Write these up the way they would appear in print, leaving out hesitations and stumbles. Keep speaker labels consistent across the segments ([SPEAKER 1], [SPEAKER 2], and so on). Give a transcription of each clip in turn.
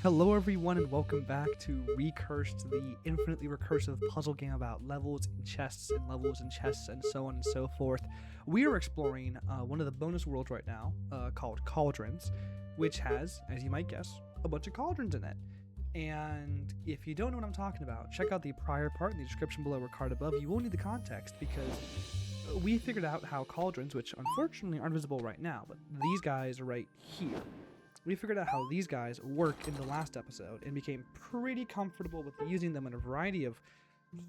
[SPEAKER 1] Hello everyone and welcome back to Recursed, the infinitely recursive puzzle game about levels and chests and levels and chests and so on and so forth. We are exploring one of the bonus worlds right now called Cauldrons, which has, as you might guess, a bunch of cauldrons in it. And if you don't know what I'm talking about, check out the prior part in the description below or card above. You will need the context because we figured out how cauldrons, which unfortunately aren't visible right now, but these guys are right here. We figured out how these guys work in the last episode and became pretty comfortable with using them in a variety of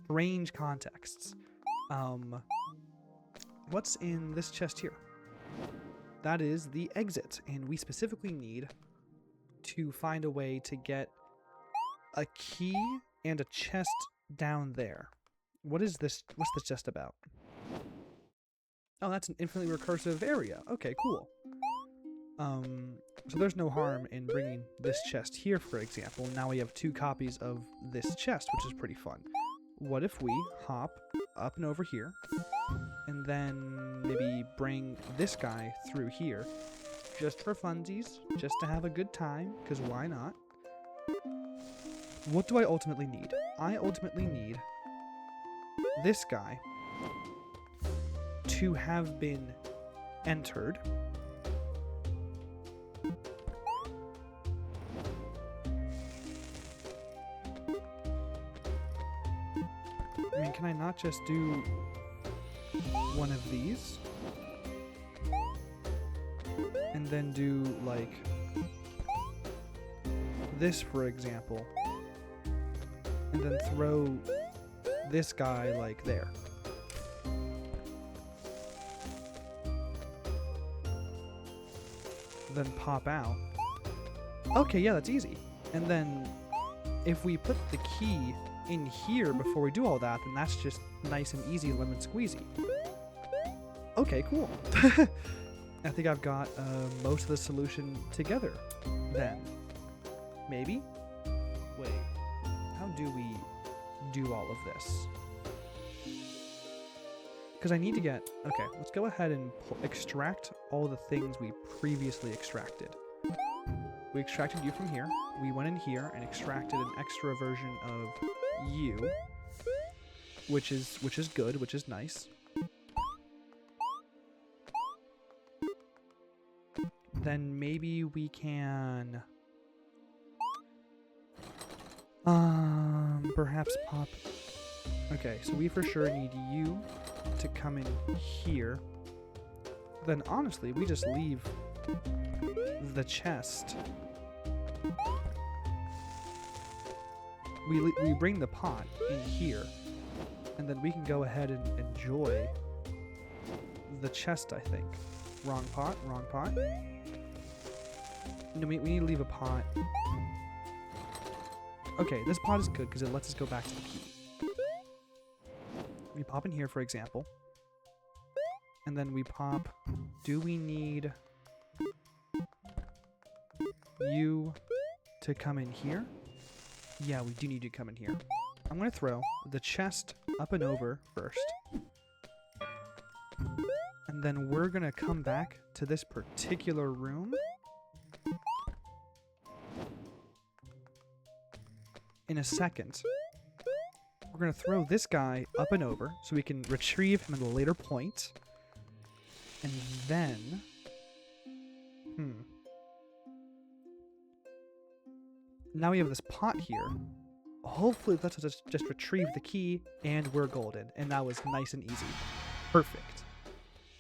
[SPEAKER 1] strange contexts. What's in this chest here? That is the exit, and we specifically need to find a way to get a key and a chest down there. What is this? What's this chest about? Oh, that's an infinitely recursive area. Okay, cool. So there's no harm in bringing this chest here, for example. Now we have 2 copies of this chest, which is pretty fun. What if we hop up and over here, and then maybe bring this guy through here, just for funsies, just to have a good time, because why not? What do I ultimately need? I ultimately need this guy to have been entered. I mean, can I not just do one of these? And then do, like, this, for example. And then throw this guy, like, there. Then pop out. Okay, yeah, that's easy. And then if we put the key in here before we do all that, then that's just nice and easy lemon squeezy. Okay, cool. I think I've got most of the solution together then. Maybe? Wait, how do we do all of this? Because I need to get... Okay, let's go ahead and extract all the things we previously extracted. We extracted you from here. We went in here and extracted an extra version of you, which is good, which is nice. Then maybe we can perhaps pop. Okay, so we for sure need you to come in here. Then honestly, we just leave the chest. We bring the pot in here, and then we can go ahead and enjoy the chest, I think. Wrong pot, wrong pot. No, we need to leave a pot. Okay, this pot is good because it lets us go back to the key. We pop in here, for example. And then we pop... Do we need you to come in here? Yeah, we do need you to come in here. I'm going to throw the chest up and over first. And then we're going to come back to this particular room. In a second. We're going to throw this guy up and over so we can retrieve him at a later point. And then... Now we have this pot here. Hopefully it lets us just retrieve the key, and we're golden. And that was nice and easy. Perfect.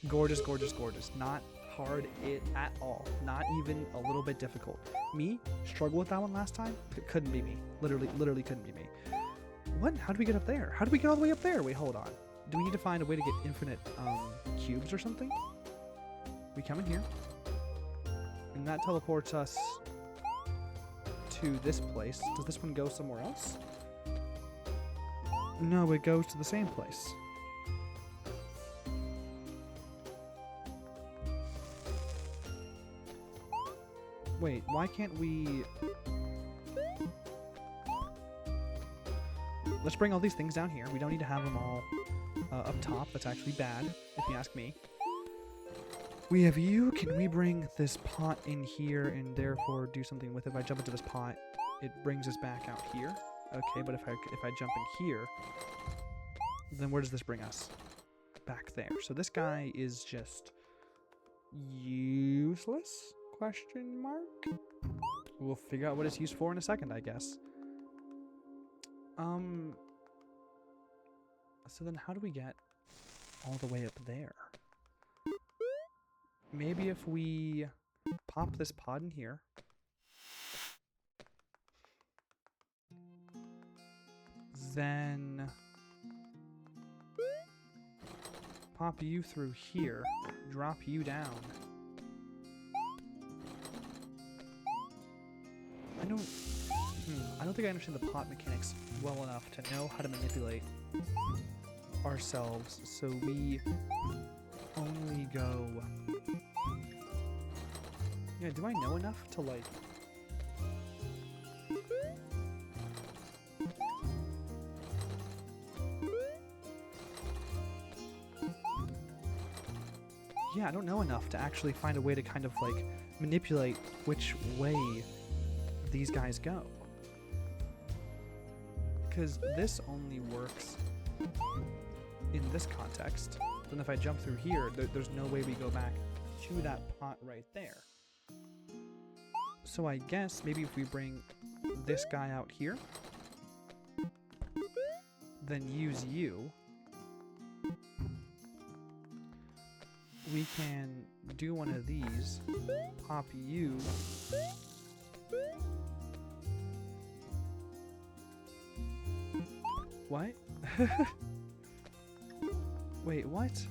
[SPEAKER 1] Gorgeous, gorgeous, gorgeous. Not hard at all. Not even a little bit difficult. Me? Struggle with that one last time? It couldn't be me. Literally couldn't be me. What? How do we get up there? How do we get all the way up there? Wait, hold on. Do we need to find a way to get infinite cubes or something? We come in here. And that teleports us to this place. Does this one go somewhere else? No, it goes to the same place. Wait, why can't we... Let's bring all these things down here. We don't need to have them all up top. That's actually bad, if you ask me. We have you. Can we bring this pot in here and therefore do something with it? If I jump into this pot, it brings us back out here. Okay, but if I jump in here, then where does this bring us? Back there. So this guy is just useless? Question mark? We'll figure out what it's used for in a second, I guess. So then how do we get all the way up there? Maybe if we pop this pod in here. Then pop you through here, drop you down. I don't think I understand the pot mechanics well enough to know how to manipulate ourselves, so we only go... Yeah, do I know enough to, like... Yeah, I don't know enough to actually find a way to kind of, like, manipulate which way these guys go. Because this only works in this context. Then if I jump through here, there's no way we go back to that pot right there. So I guess maybe if we bring this guy out here, then use you, we can do one of these, pop you, what? Wait, what?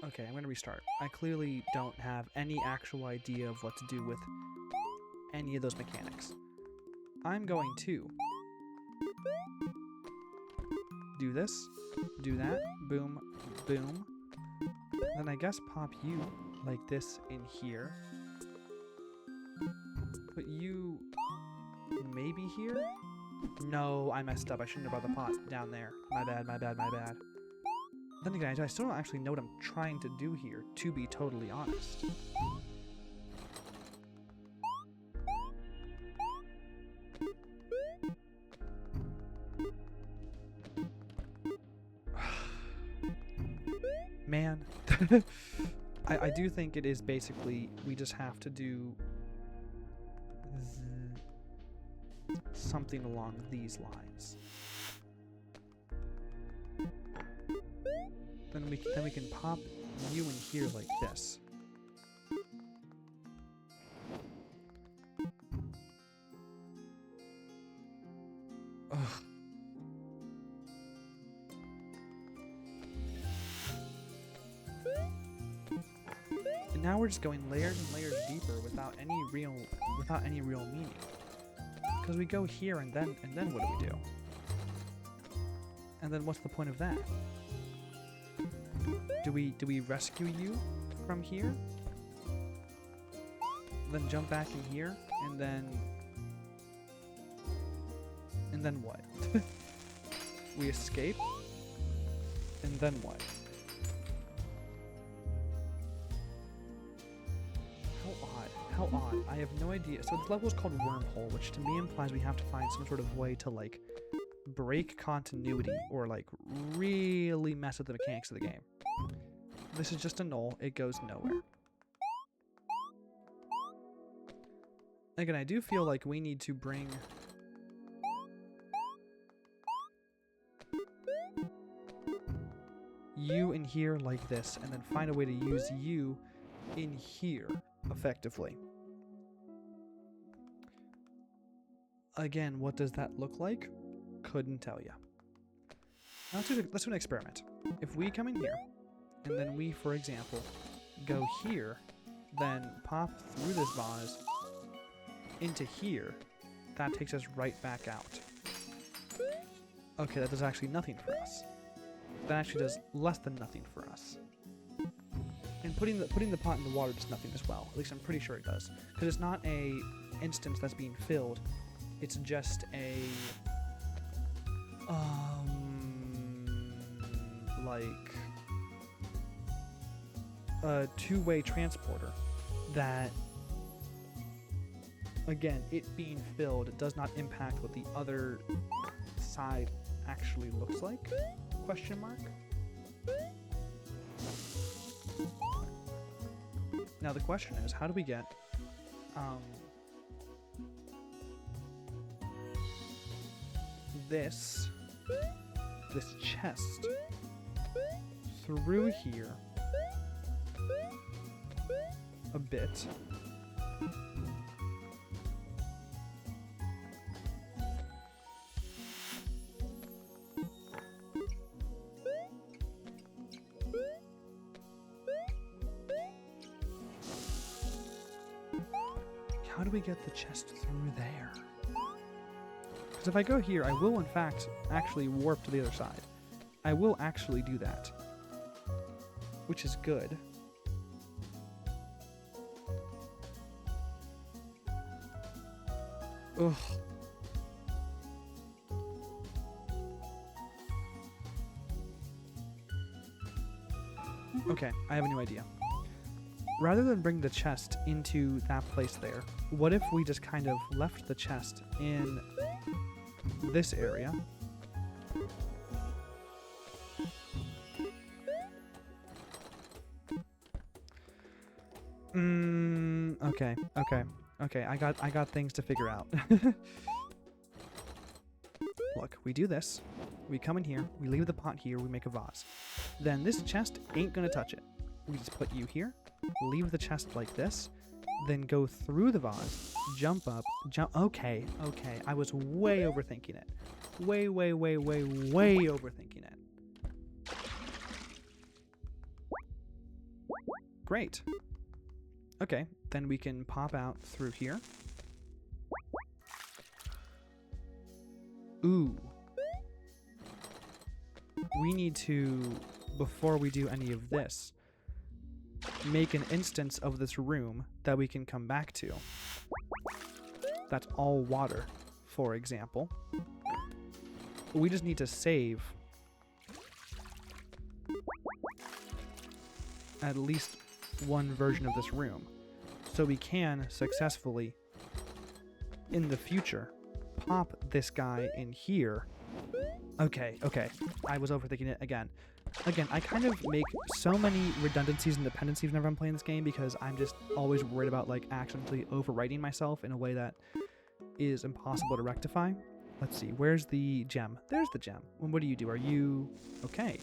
[SPEAKER 1] Okay, I'm gonna restart. I clearly don't have any actual idea of what to do with any of those mechanics. I'm going to do this, do that, boom, boom. Then I guess pop you like this in here. Put you maybe here? No, I messed up. I shouldn't have brought the pot down there. My bad, my bad, my bad. Then again, I still don't actually know what I'm trying to do here, to be totally honest. Man. I do think it is basically, we just have to do something along these lines. Then we can pop you in here like this. Ugh. And now we're just going layers and layers deeper without any real meaning. Because we go here and then what do we do? And then what's the point of that? Do we rescue you from here? Then jump back in here and then what? We escape? And then what? How odd. I have no idea. So this level is called Wormhole, which to me implies we have to find some sort of way to, like, break continuity or, like, really mess with the mechanics of the game. This is just a null. It goes nowhere. Again, I do feel like we need to bring... you in here like this, and then find a way to use you in here effectively. Again, what does that look like? Couldn't tell you. Let's do an experiment. If we come in here, and then we, for example, go here, then pop through this vase into here, that takes us right back out. Okay, that does actually nothing for us. that actually does less than nothing for us. And putting the pot in the water does nothing as well. At least I'm pretty sure it does, because it's not a instance that's being filled. It's just a like a two-way transporter that, again, it being filled does not impact what the other side actually looks like? Question mark. Now the question is, how do we get this chest through here a bit. How do we get the chest through there? Because if I go here, I will in fact actually warp to the other side. I will actually do that, which is good. Ugh. Okay, I have a new idea. Rather than bring the chest into that place there, what if we just kind of left the chest in this area? Okay, I got things to figure out. Look, we do this, we come in here, we leave the pot here, we make a vase. Then this chest ain't gonna touch it. We just put you here, leave the chest like this, then go through the vase, jump up, okay, I was way overthinking it. Way overthinking it. Great. Okay, then we can pop out through here. Ooh. We need to, before we do any of this, make an instance of this room that we can come back to. That's all water, for example. We just need to save at least one version of this room, so we can successfully, in the future, pop this guy in here. Okay, I was overthinking it again. I kind of make so many redundancies and dependencies whenever I'm playing this game because I'm just always worried about like accidentally overwriting myself in a way that is impossible to rectify. Let's see, where's the gem? There's the gem. What do you do? Are you... Okay.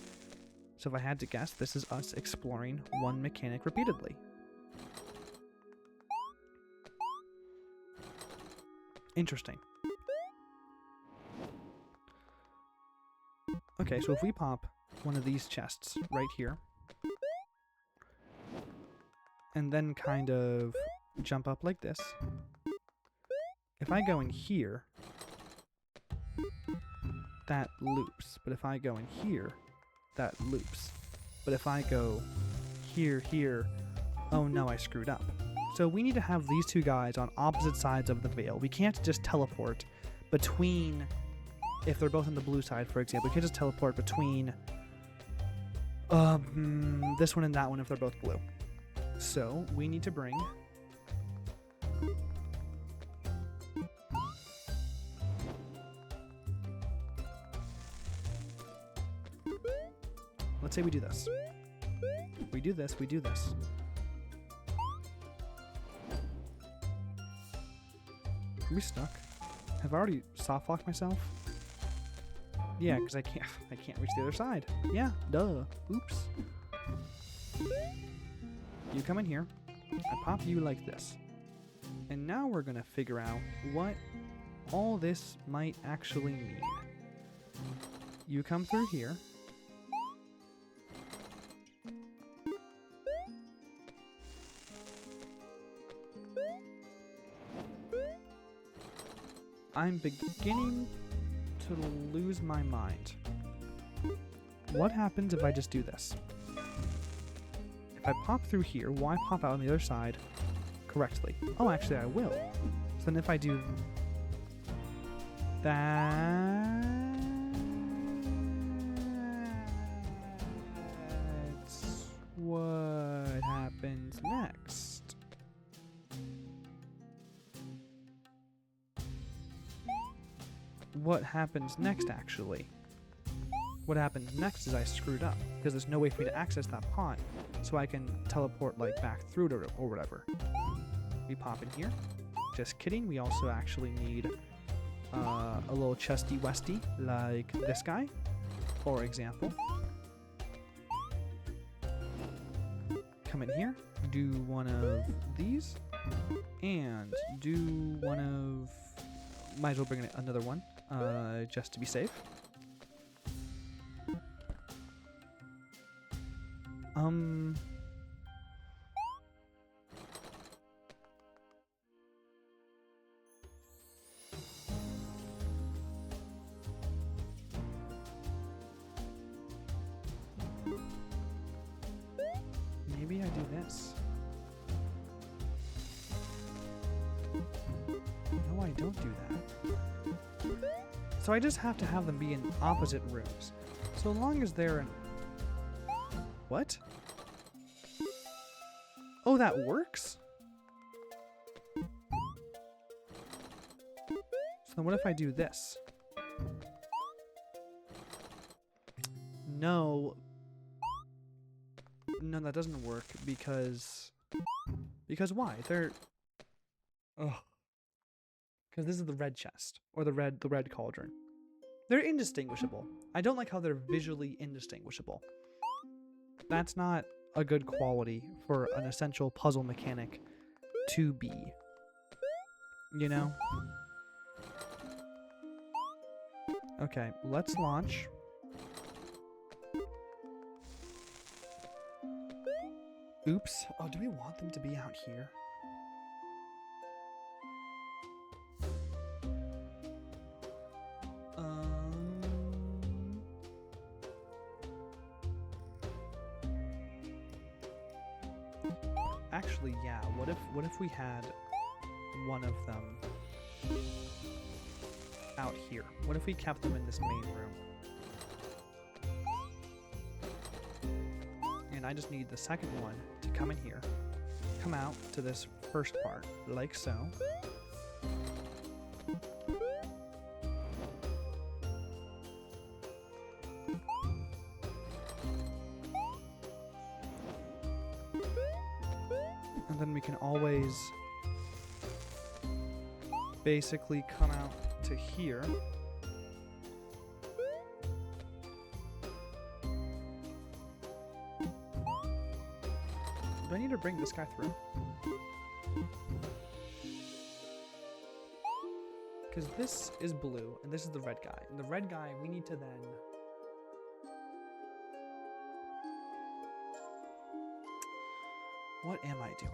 [SPEAKER 1] So if I had to guess, this is us exploring one mechanic repeatedly. Interesting. Okay, so if we pop one of these chests right here, and then kind of jump up like this, if I go in here, that loops. But if I go in here, that loops. But if I go here, oh no, I screwed up. So we need to have these two guys on opposite sides of the veil. We can't just teleport between, if they're both on the blue side, for example, we can't just teleport between this one and that one if they're both blue. So we need to bring let's say we do this. We do this, we do this. Are we stuck? Have I already soft locked myself? Yeah, because I can't reach the other side. Yeah, duh. Oops. You come in here. I pop you like this. And now we're gonna figure out what all this might actually mean. You come through here. I'm beginning to lose my mind. what happens if I just do this? If I pop through here, will I pop out on the other side correctly? Oh, actually I will. So then if I do that, that's what happens next. What happens next, actually? What happens next is I screwed up, because there's no way for me to access that pot, so I can teleport, like, back through it or whatever. We pop in here. Just kidding, we also actually need a little chesty westy, like this guy, for example. Come in here, do one of these, and do one of... Might as well bring in another one, just to be safe. Maybe I do this. No, I don't do that. So I just have to have them be in opposite rooms. So long as they're in... What? Oh, that works? So then what if I do this? No. No, that doesn't work because... Because why? They're... Ugh. Because this is the red chest. Or the red cauldron. They're indistinguishable. I don't like how they're visually indistinguishable. That's not a good quality for an essential puzzle mechanic to be. You know? Okay, let's launch. Oops. Oh, do we want them to be out here? Actually, yeah. What if we had one of them out here? What if we kept them in this main room? And I just need the second one to come in here, come out to this first part, like so. And then we can always basically come out to here. Do I need to bring this guy through? Because this is blue, and this is the red guy. And the red guy, we need to then... What am I doing?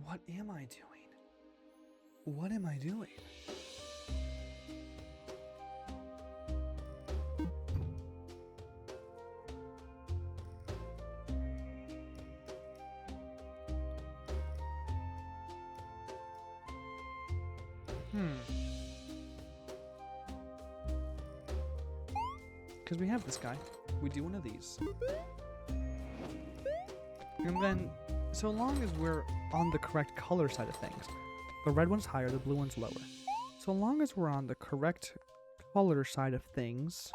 [SPEAKER 1] What am I doing? What am I doing? Because we have this guy. We do one of these. And then, so long as we're on the correct color side of things, the red one's higher, the blue one's lower. So long as we're on the correct color side of things,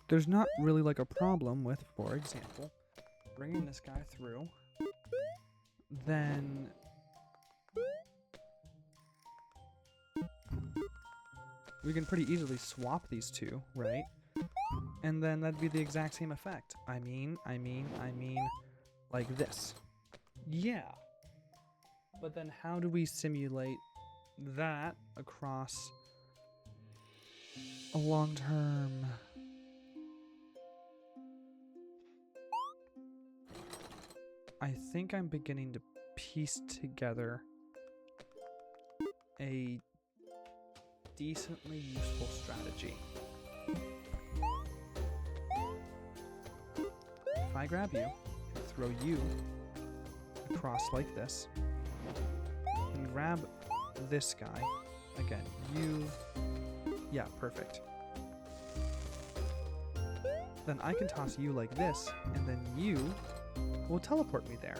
[SPEAKER 1] there's not really like a problem with, for example, bringing this guy through, then we can pretty easily swap these two, right? And then that'd be the exact same effect. I mean, like this. Yeah. But then how do we simulate that across a long term? I think I'm beginning to piece together a decently useful strategy. If I grab you and throw you across like this, and grab this guy, again, you, yeah, perfect. Then I can toss you like this, and then you will teleport me there.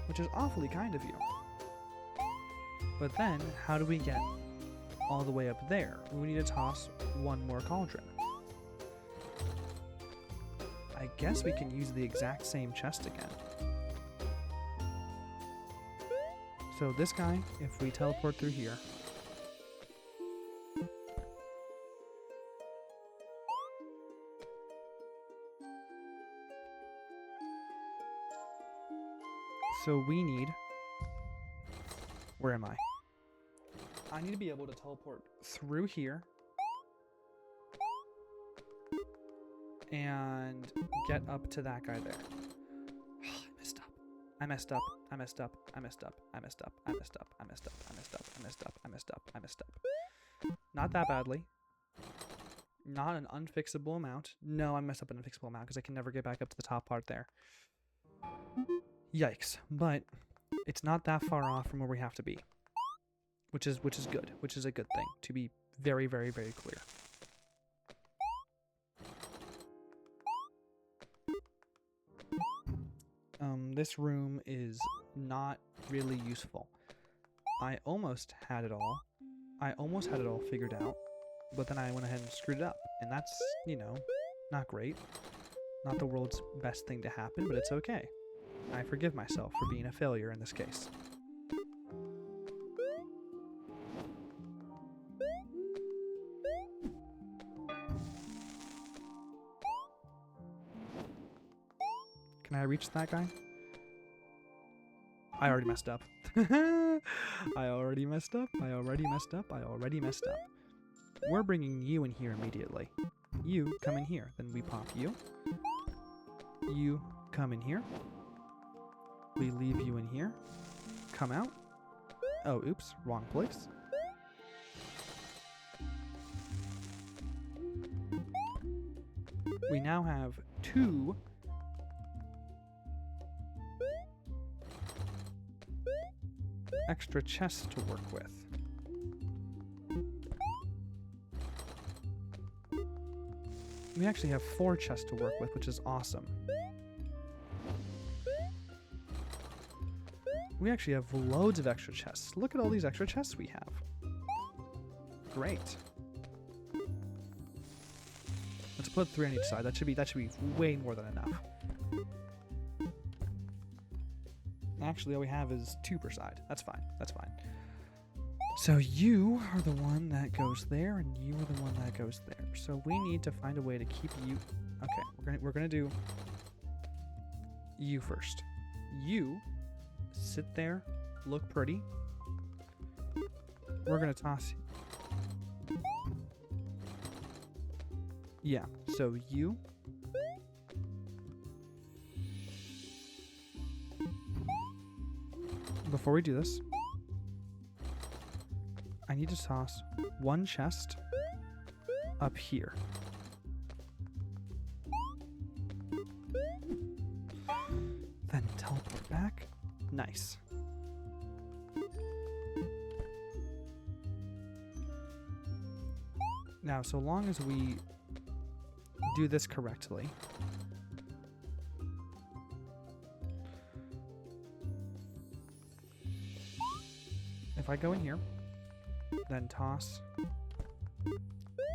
[SPEAKER 1] Which is awfully kind of you. But then, how do we get all the way up there? We need to toss one more cauldron. I guess we can use the exact same chest again. So this guy, if we teleport through here, so we need, where am I? I need to be able to teleport through here and get up to that guy there. I messed up. I messed up. I messed up. I messed up. I messed up. I messed up. I messed up. I messed up. I messed up. I messed up. Not that badly. Not an unfixable amount. No, I messed up an unfixable amount because I can never get back up to the top part there. Yikes. But it's not that far off from where we have to be. Which is good. Which is a good thing. To be very, very, very clear. This room is not really useful. I almost had it all. I almost had it all figured out, but then I went ahead and screwed it up. And that's, you know, not great. Not the world's best thing to happen, but it's okay. I forgive myself for being a failure in this case. Can I reach that guy? I already messed up. I already messed up. I already messed up. I already messed up. We're bringing you in here immediately. You come in here. Then we pop you. You come in here. We leave you in here. Come out. Oh, oops. Wrong place. We now have 2 extra chests to work with. We actually have 4 chests to work with, which is awesome. We actually have loads of extra chests. Look at all these extra chests we have. Great. Let's put 3 on each side. That should be way more than enough. Actually, all we have is 2 per side. That's fine. That's fine. So you are the one that goes there, and you are the one that goes there. So we need to find a way to keep you. Okay, we're gonna do you first. You sit there, look pretty. We're gonna toss. Yeah. So you. Before we do this, I need to toss 1 chest up here. Then teleport back. Nice. Now, so long as we do this correctly, if I go in here, then toss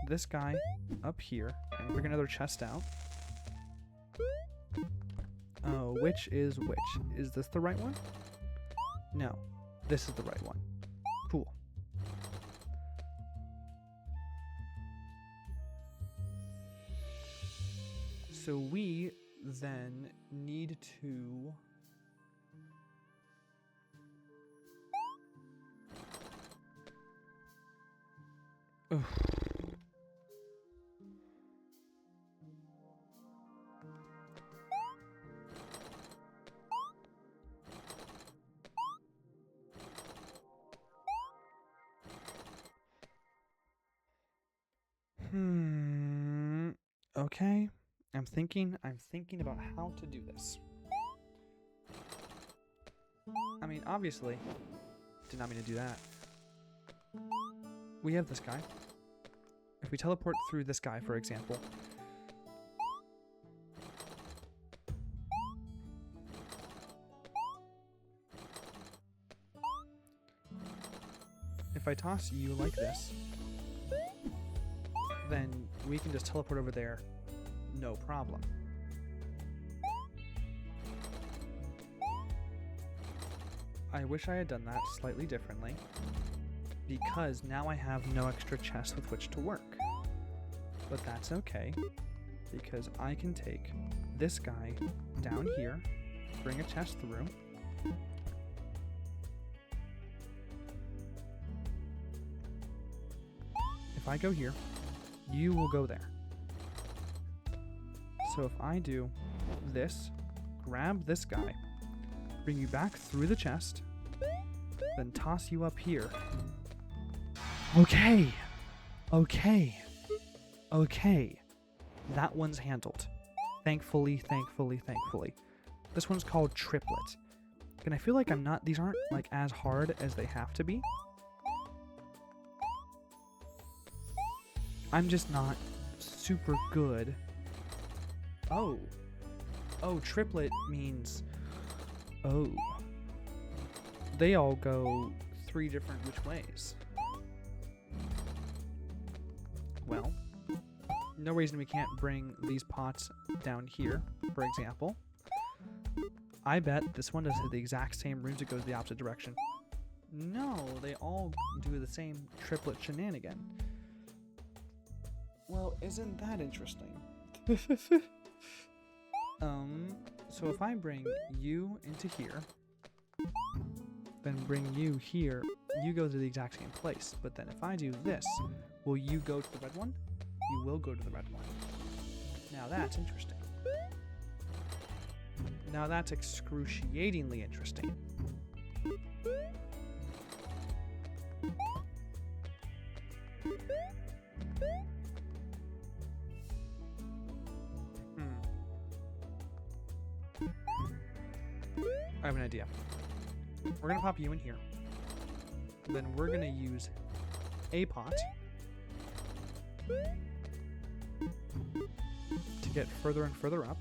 [SPEAKER 1] this guy up here, and bring another chest out. Oh, which is which? Is this the right one? No, this is the right one. Cool. So we then need to... Oof. Okay, I'm thinking about how to do this. I mean, obviously, did not mean to do that. We have this guy. If we teleport through this guy, for example, if I toss you like this, then we can just teleport over there, no problem. I wish I had done that slightly differently, because now I have no extra chest with which to work. But that's okay, because I can take this guy down here, bring a chest through, if I go here, you will go there. So if I do this, grab this guy, bring you back through the chest, then toss you up here. Okay. Okay. Okay. That one's handled. Thankfully, thankfully, thankfully. This one's called triplet. And I feel like these aren't like as hard as they have to be. I'm just not super good. Oh. Oh, triplet means... Oh. They all go 3 different which ways. Well, no reason we can't bring these pots down here, for example. I bet this one does the exact same runes, it goes the opposite direction. No, they all do the same triplet shenanigan. Well, isn't that interesting? So if I bring you into here, then bring you here, you go to the exact same place. But then if I do this, will you go to the red one? You will go to the red one. Now that's interesting. Now that's excruciatingly interesting. I have an idea. We're going to pop you in here. Then we're going to use a pot to get further and further up.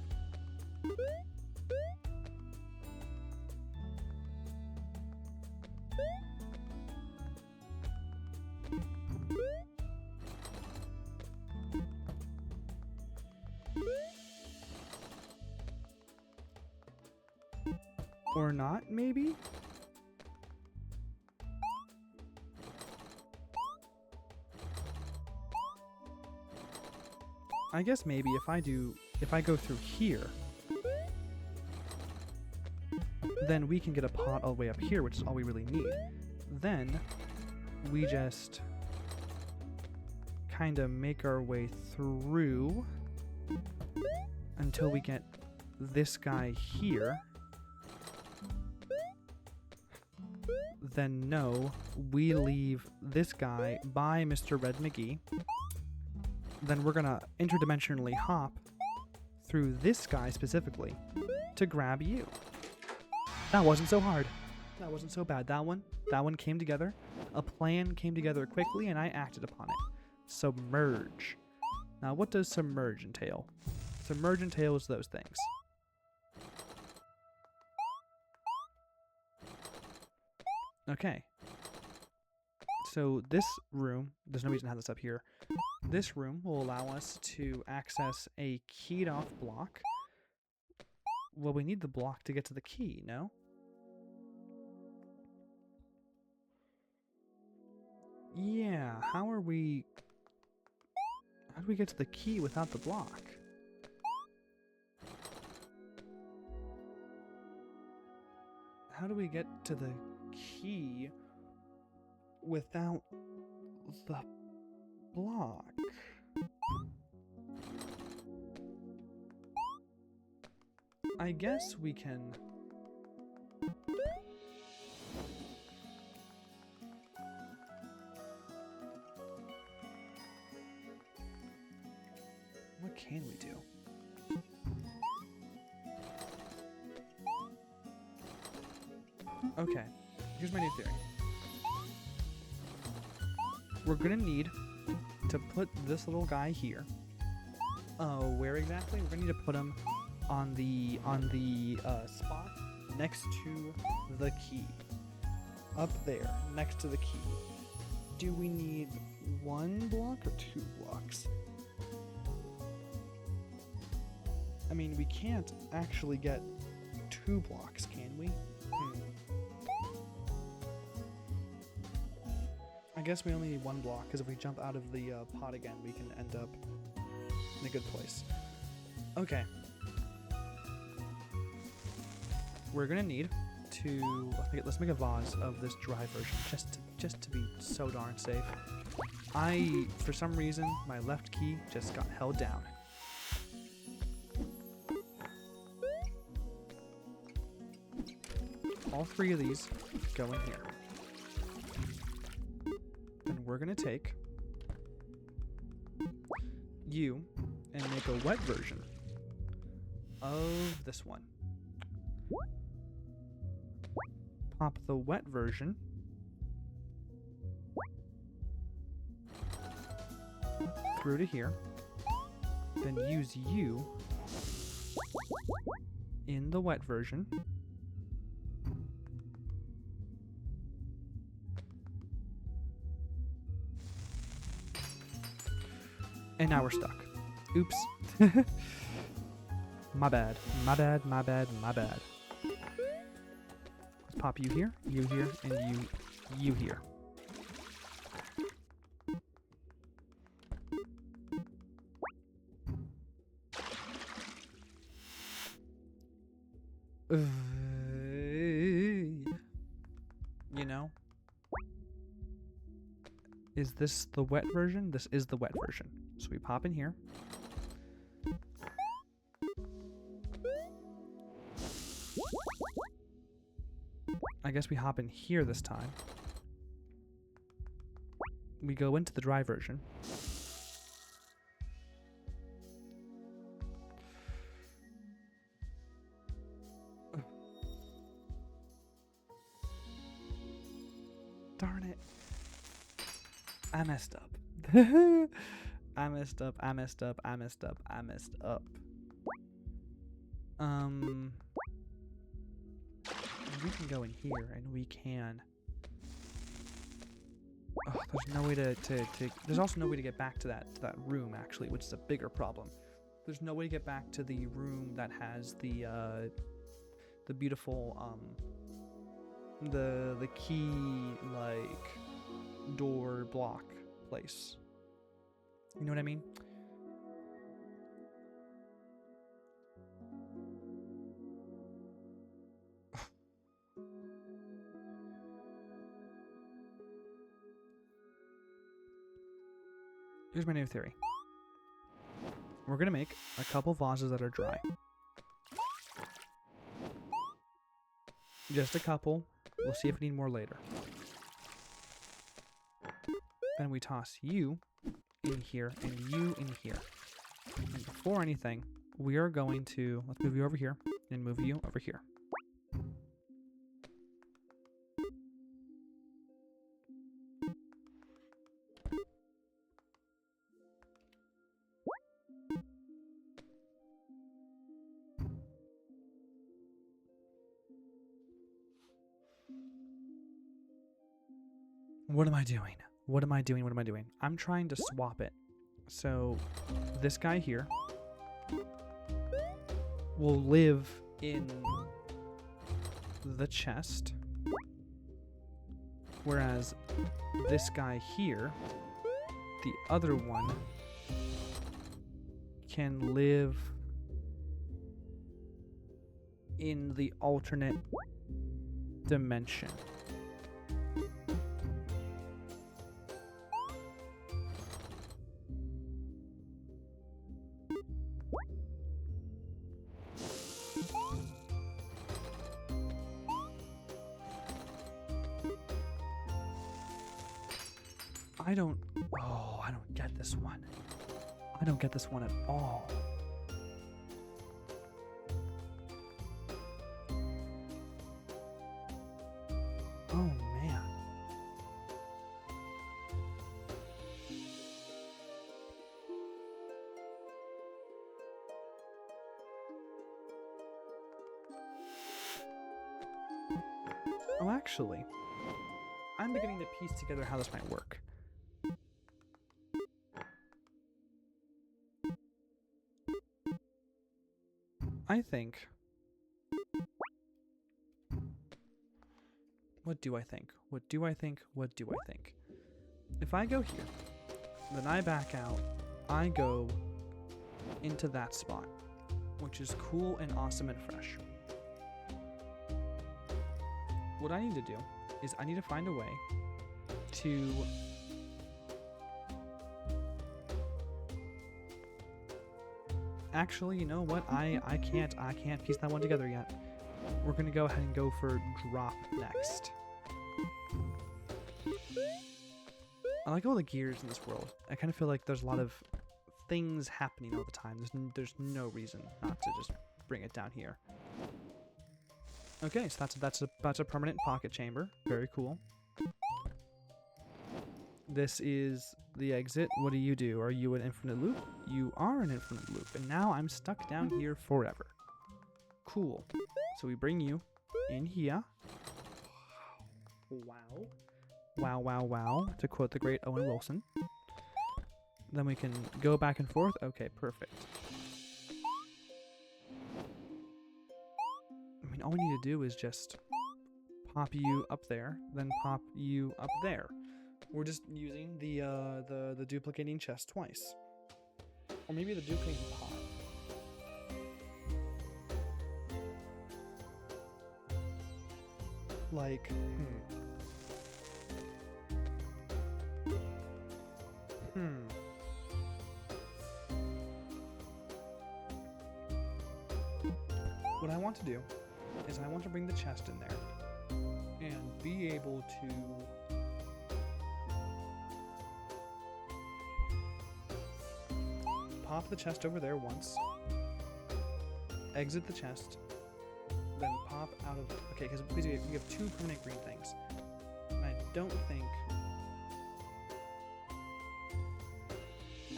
[SPEAKER 1] Or not, maybe? I guess maybe if I go through here, then we can get a pot all the way up here, which is all we really need. Then we just kind of make our way through until we get this guy here. Then no, we leave this guy by Mr. Red McGee. Then we're gonna interdimensionally hop through this guy specifically to grab you. That wasn't so hard. That wasn't so bad. That one came together. A plan came together quickly and I acted upon it. Submerge. Now what does submerge entail? Submerge entails those things. Okay. So this room, there's no reason to have this up here. This room will allow us to access a keyed off block. Well, we need the block to get to the key, no? Yeah, how do we get to the key without the block? How do we get to the key without the block? I guess we can... What can we do? Okay, here's my new theory. We're gonna need to put this little guy here. Where exactly? We're gonna need to put him on the spot next to the key. Up there, next to the key. Do we need 1 block or 2 blocks? I mean, we can't actually get 2 blocks, can we? I guess we only need 1 block, because if we jump out of the pot again, we can end up in a good place. Okay. We're gonna need to let's make a vase of this dry version, just to be so darn safe. For some reason, my left key just got held down. All 3 of these go in here. Then we're gonna take you and make a wet version of this one. Pop the wet version through to here, then use you in the wet version, and now we're stuck. Oops. My bad. Let's pop you here, and you here. You know? Is this the wet version? This is the wet version. So we pop in here. I guess we hop in here this time. We go into the dry version. Darn it. I messed up. I messed up. We can go in here and we can... Oh, there's no way to there's also no way to get back to that room, actually, which is a bigger problem. There's no way to get back to the room that has the beautiful the key like door block place. You know what I mean? Here's my new theory. We're gonna make a couple vases that are dry. Just a couple. We'll see if we need more later. Then we toss you in here and you in here. And before anything, we are going to... Let's move you over here and move you over here. What am I doing? What am I doing? What am I doing? I'm trying to swap it. So this guy here will live in the chest, whereas this guy here, the other one, can live in the alternate dimension. I don't get this one. I don't get this one at all. Oh, man. Oh, actually, I'm beginning to piece together how this might work. I think... What do I think? What do I think? What do I think? If I go here, then I back out, I go into that spot, which is cool and awesome and fresh. What I need to do is I need to find a way to actually, you know what? I can't piece that one together yet. We're gonna go ahead and go for drop next. I like all the gears in this world. I kind of feel like there's a lot of things happening all the time. There's no reason not to just bring it down here. Okay, so that's a permanent pocket chamber. Very cool. This is the exit. What do? Are you an infinite loop? You are an infinite loop, and now I'm stuck down here forever. Cool. So we bring you in here. Wow. Wow, wow, wow, to quote the great Owen Wilson. Then we can go back and forth. Okay, perfect. I mean, all we need to do is just pop you up there, then pop you up there. We're just using the duplicating chest twice. Or maybe the duplicating pot. Like, What I want to do is I want to bring the chest in there and be able to pop the chest over there once, exit the chest, then pop out of... Okay, because we have two permanent green things. And I don't think...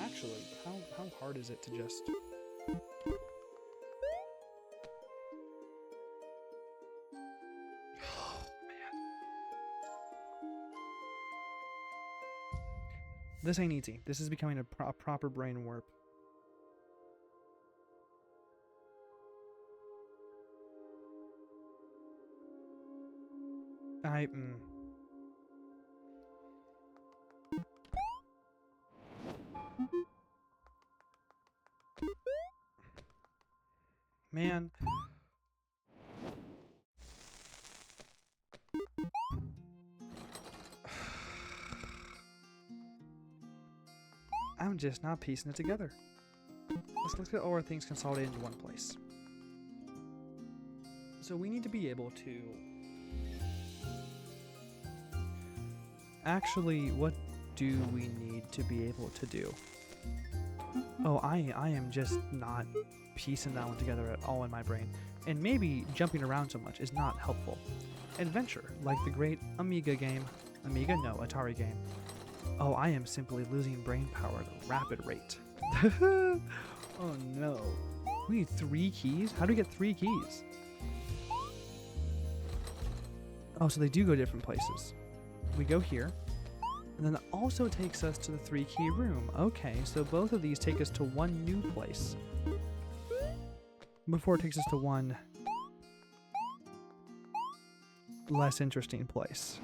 [SPEAKER 1] Actually, how hard is it to just... Oh, man. This ain't easy. This is becoming a proper brain warp. Man. I'm just not piecing it together. Let's get all our things consolidated into one place. So we need to be able to... Actually, what do we need to be able to do? Oh, I am just not piecing that one together at all in my brain. And maybe jumping around so much is not helpful. Adventure, like the great Amiga game. Amiga? No, Atari game. Oh, I am simply losing brain power at a rapid rate. Oh no. We need 3 keys? How do we get 3 keys? Oh, so they do go different places. We go here, and then it also takes us to the 3-key room. Okay, so both of these take us to one new place before it takes us to one less interesting place.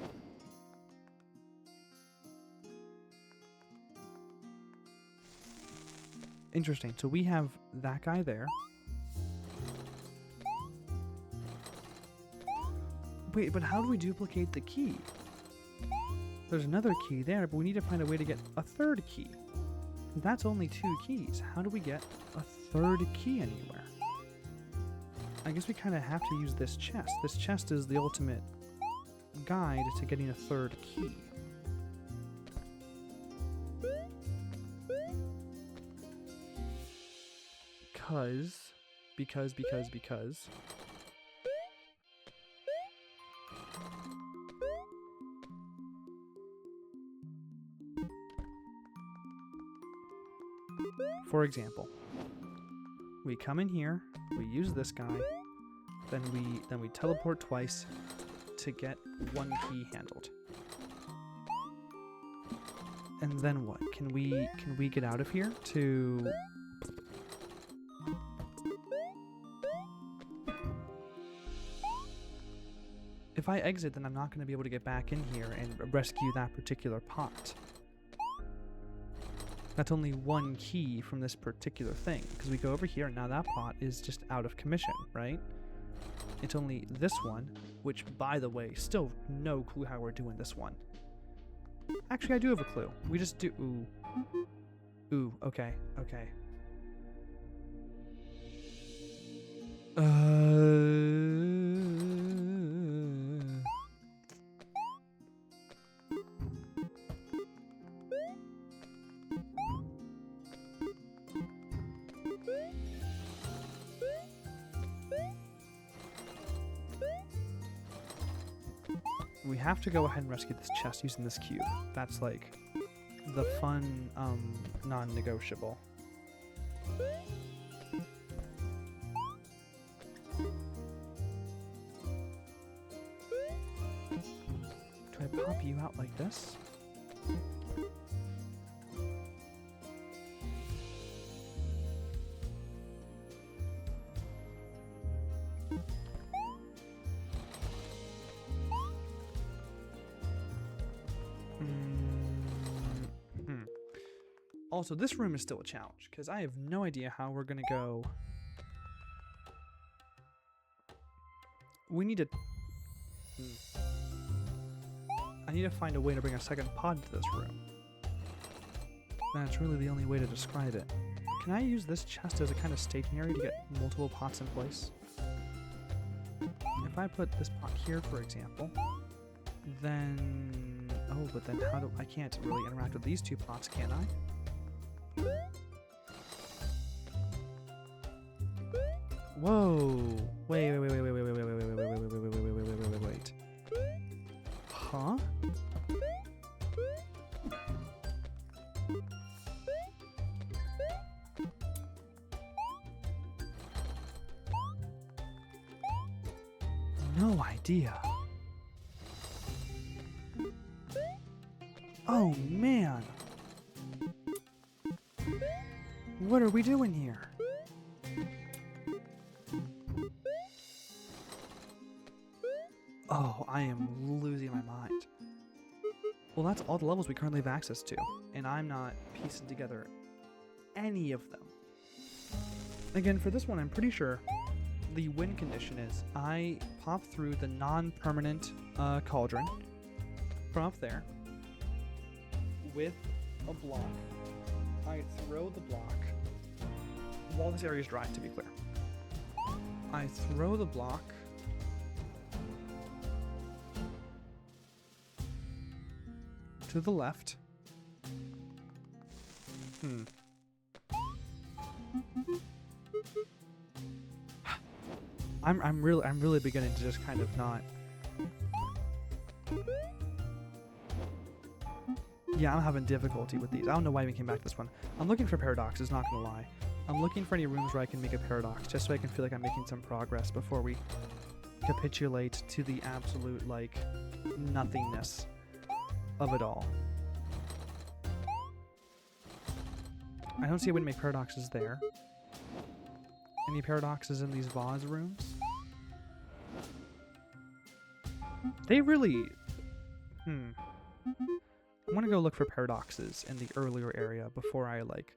[SPEAKER 1] Interesting. So we have that guy there. Wait, but how do we duplicate the key? There's another key there, but we need to find a way to get a 3rd key. That's only 2 keys. How do we get a 3rd key anywhere? I guess we kind of have to use this chest. This chest is the ultimate guide to getting a 3rd key. because. For example, we come in here, we use this guy, then we teleport twice to get one key handled. And then what? Can we get out of here to... If I exit, then I'm not going to be able to get back in here and rescue that particular pot. That's only one key from this particular thing, because we go over here and now that pot is just out of commission, right? It's only this one, which, by the way, still no clue how we're doing this one. Actually, I do have a clue. We just do... Ooh. Ooh, okay, okay. We have to go ahead and rescue this chest using this cube. That's like the fun, non-negotiable. Do I pop you out like this? Also, this room is still a challenge, because I have no idea how we're going to go. We need to... I need to find a way to bring a second pod into this room. That's really the only way to describe it. Can I use this chest as a kind of staging area to get multiple pots in place? If I put this pot here, for example, then... Oh, but then how do... I can't really interact with these two pots, can I? Whoa! Wait. Huh? No idea. Oh man! What are we doing here? Oh, I am losing my mind. Well, that's all the levels we currently have access to, and I'm not piecing together any of them. Again, for this one, I'm pretty sure the win condition is I pop through the non-permanent cauldron from up there with a block. I throw the block while this area is dry, to be clear. I throw the block to the left. I'm really beginning to just kind of not. Yeah, I'm having difficulty with these. I don't know why I even came back to this one. I'm looking for paradoxes, not gonna lie. I'm looking for any rooms where I can make a paradox, just so I can feel like I'm making some progress before we capitulate to the absolute, like, nothingness of it all. I don't see a way to make paradoxes there. Any paradoxes in these vase rooms? They really... I want to go look for paradoxes in the earlier area before I, like,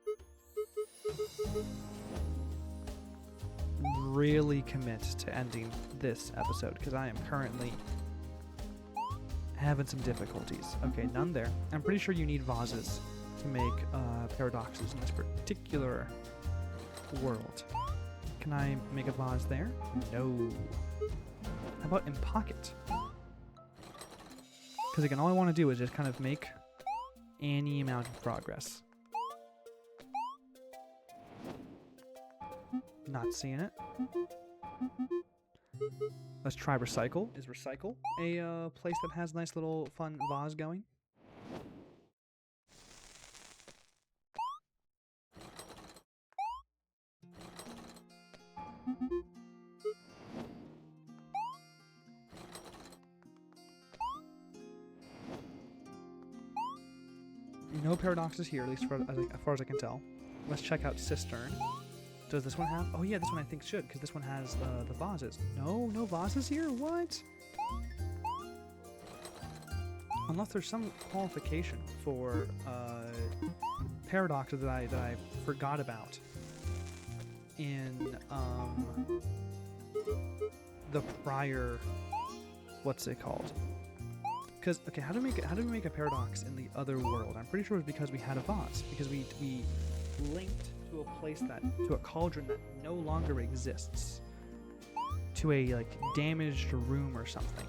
[SPEAKER 1] really commit to ending this episode, because I am currently having some difficulties. Okay, none there. I'm pretty sure you need vases to make paradoxes in this particular world. Can I make a vase there? No. How about in pocket? Because again, all I want to do is just kind of make any amount of progress. Not seeing it. Let's try recycle. Is recycle a place that has nice little fun vase going? No paradoxes here, at least as far as I can tell. Let's check out cistern. Does this one have? Oh yeah, this one I think should, because this one has the vases. No vases here? What? Unless there's some qualification for paradoxes that I forgot about in the prior, what's it called? Because okay, how do we make a paradox in the other world? I'm pretty sure it was because we had a vase, because we linked to a place to a cauldron that no longer exists, to a like damaged room or something.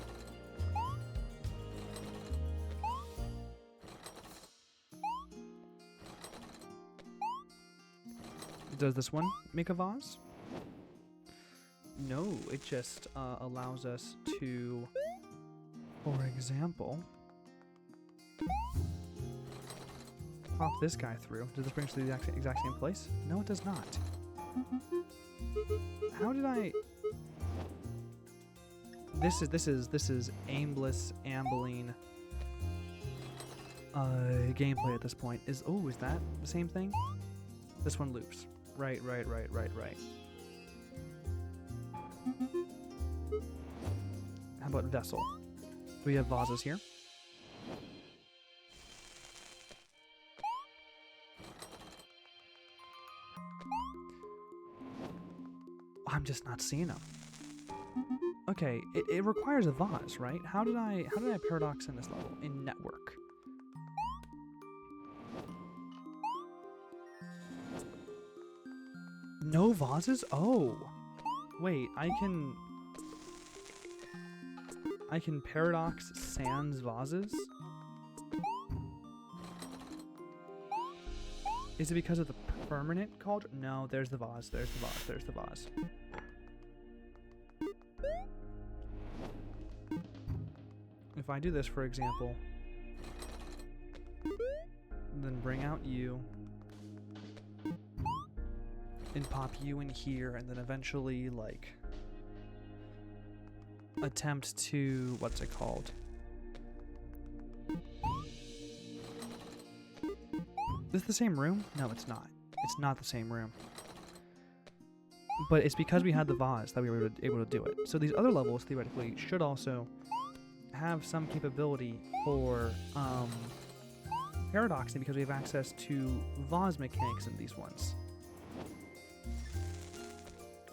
[SPEAKER 1] Does this one make a vase? No, it just allows us to, for example, pop this guy through. Does this bring us to the exact same place? No, it does not. How did I? This is aimless, ambling gameplay at this point. Is that the same thing? This one loops. Right. How about vessel? Do we have vases here? I'm just not seeing them. Okay, it requires a vase, right? How did I paradox in this level? In network. No vases? Oh. Wait, I can paradox sans vases? Is it because of the permanent cauldron? No, there's the vase, there's the vase. If I do this, for example, then bring out you, and pop you in here, and then eventually, like, attempt to, what's it called? Is this the same room? No, it's not. It's not the same room. But it's because we had the vase that we were able to do it. So these other levels, theoretically, should also have some capability for paradoxing, because we have access to vase mechanics in these ones.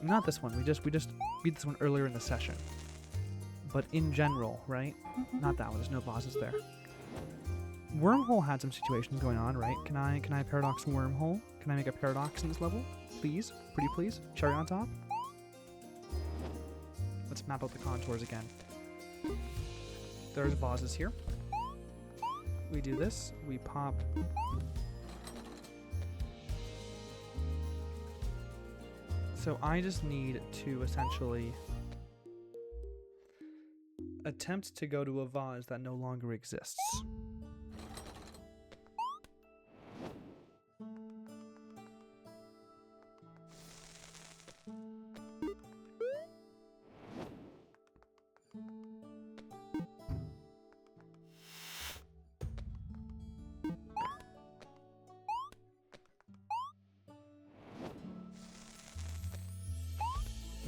[SPEAKER 1] Not this one. We just beat this one earlier in the session. But in general, right? Not that one. There's no vases there. Wormhole had some situations going on, right? Can I paradox Wormhole? Can I make a paradox in this level? Please? Pretty please? Cherry on top? Let's map out the contours again. There's vases here. We do this. We pop. So I just need to essentially attempt to go to a vase that no longer exists.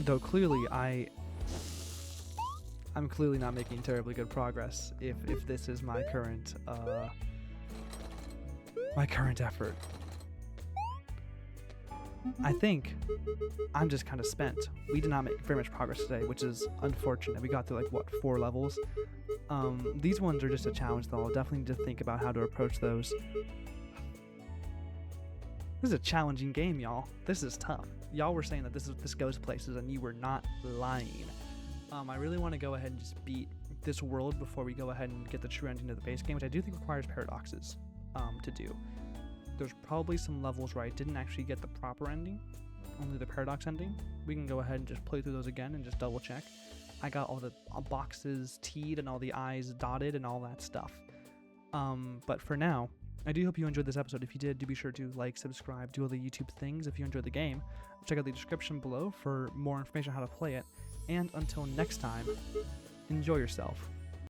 [SPEAKER 1] Though clearly I'm clearly not making terribly good progress if this is my current effort. I think I'm just kind of spent. We did not make very much progress today, which is unfortunate. We got through like what, 4 levels. These ones are just a challenge though. I'll definitely need to think about how to approach those. This is a challenging game, y'all. This is tough. Y'all were saying that this goes places, and you were not lying. I really want to go ahead and just beat this world before we go ahead and get the true ending of the base game, which I do think requires paradoxes to do. There's probably some levels where I didn't actually get the proper ending, only the paradox ending, we can go ahead and just play through those again and just double check. I got all the boxes teed and all the I's dotted and all that stuff. But for now, I do hope you enjoyed this episode. If you did, do be sure to like, subscribe, do all the YouTube things. If you enjoyed the game, check out the description below for more information on how to play it. And until next time, enjoy yourself.